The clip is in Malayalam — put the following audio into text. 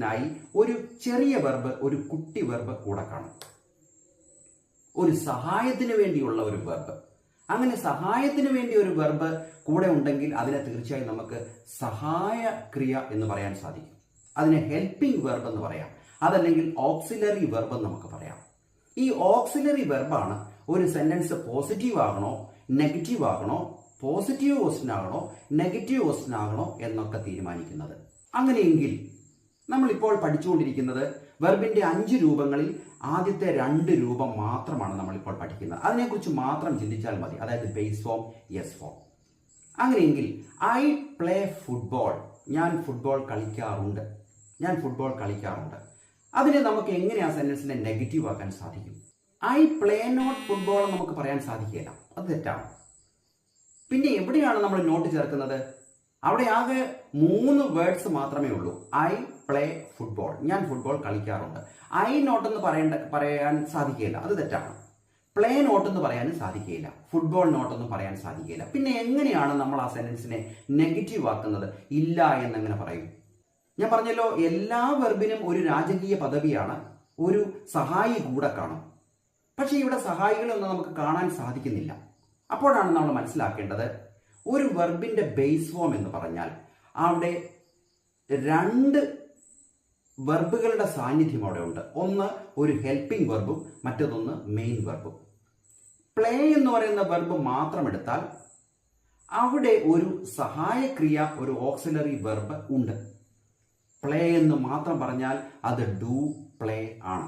ായി ഒരു ചെറിയ വെർബ്, ഒരു കുട്ടി വെർബ് കൂടെ കാണും. ഒരു സഹായത്തിന് വേണ്ടിയുള്ള ഒരു വെർബ്. അങ്ങനെ സഹായത്തിന് വേണ്ടി ഒരു വെർബ് കൂടെ ഉണ്ടെങ്കിൽ അതിനെ തീർച്ചയായും നമുക്ക് സഹായ ക്രിയ എന്ന് പറയാൻ സാധിക്കും. അതിനെ ഹെൽപ്പിംഗ് വെർബ് എന്ന് പറയാം. അതല്ലെങ്കിൽ ഓക്സിലറി വെർബ് എന്ന് നമുക്ക് പറയാം. ഈ ഓക്സിലറി വെർബാണ് ഒരു സെന്റൻസ് പോസിറ്റീവ് ആകണോ നെഗറ്റീവ് ആകണോ, പോസിറ്റീവ് ക്വസ്റ്റ്യൻ ആകണോ നെഗറ്റീവ് ക്വസ്റ്റ്യൻ ആകണോ എന്നൊക്കെ തീരുമാനിക്കുന്നത്. അങ്ങനെയെങ്കിൽ നമ്മളിപ്പോൾ പഠിച്ചുകൊണ്ടിരിക്കുന്നത് വെർബിന്റെ 5 രൂപങ്ങളിൽ ആദ്യത്തെ 2 രൂപം മാത്രമാണ് നമ്മളിപ്പോൾ പഠിക്കുന്നത്. അതിനെക്കുറിച്ച് മാത്രം ചിന്തിച്ചാൽ മതി. അതായത് ബേസ് ഫോം, യെസ് ഫോം. അങ്ങനെയെങ്കിൽ ഐ പ്ലേ ഫുട്ബോൾ, ഞാൻ ഫുട്ബോൾ കളിക്കാറുണ്ട്, ഞാൻ ഫുട്ബോൾ കളിക്കാറുണ്ട്. അതിനെ നമുക്ക് എങ്ങനെ ആ സെന്റൻസിനെ നെഗറ്റീവ് ആക്കാൻ സാധിക്കും? ഐ പ്ലേ നോട്ട് ഫുട്ബോൾ നമുക്ക് പറയാൻ സാധിക്കില്ല, അത് തെറ്റാണ്. പിന്നെ എവിടെയാണ് നമ്മൾ നോട്ട് ചേർക്കുന്നത്? അവിടെ ആകെ 3 വേർഡ്സ് മാത്രമേ ഉള്ളൂ. ഐ പ്ലേ ഫുട്ബോൾ, ഞാൻ ഫുട്ബോൾ കളിക്കാറുണ്ട്. ഐ നോട്ട് എന്ന് പറയാൻ സാധിക്കില്ല, അത് തെറ്റാണ്. പ്ലേ നോട്ട് എന്ന് പറയാനും സാധിക്കില്ല, ഫുട്ബോൾ നോട്ട് എന്ന് പറയാൻ സാധിക്കില്ല. പിന്നെ എങ്ങനെയാണ് നമ്മൾ ആ സെന്റൻസിനെ നെഗറ്റീവ് ആക്കുന്നത്? ഇല്ല എന്നെങ്ങനെ പറയും? ഞാൻ പറഞ്ഞല്ലോ, എല്ലാ വെർബിനും ഒരു രാജകീയ പദവിയാണ്, ഒരു സഹായി കൂടെ കാണും. പക്ഷെ ഇവിടെ സഹായികളൊന്നും നമുക്ക് കാണാൻ സാധിക്കുന്നില്ല. അപ്പോഴാണ് നമ്മൾ മനസ്സിലാക്കേണ്ടത്, ഒരു വെർബിന്റെ ബേസ് ഫോം എന്ന് പറഞ്ഞാൽ അവിടെ 2 വെർബുകളുടെ സാന്നിധ്യം അവിടെ ഉണ്ട്. ഒന്ന് ഒരു ഹെൽപ്പിംഗ് വെർബും മറ്റൊന്ന് മെയിൻ വെർബും. പ്ലേ എന്ന് പറയുന്ന വെർബ് മാത്രം എടുത്താൽ അവിടെ ഒരു സഹായക്രിയ, ഒരു ഓക്സിലറി വെർബ് ഉണ്ട്. പ്ലേ എന്ന് മാത്രം പറഞ്ഞാൽ അത് ഡു പ്ലേ ആണ്.